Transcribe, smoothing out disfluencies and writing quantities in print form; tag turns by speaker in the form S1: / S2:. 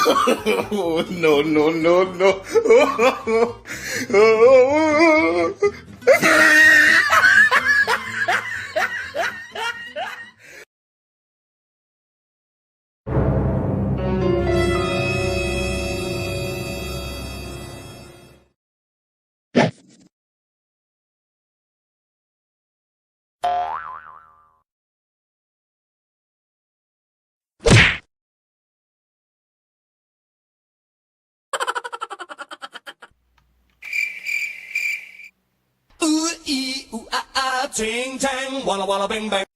S1: No, no, no, no.
S2: Ooh, ee, ooh, ah, ah, ting, tang, walla, walla, bing, bang.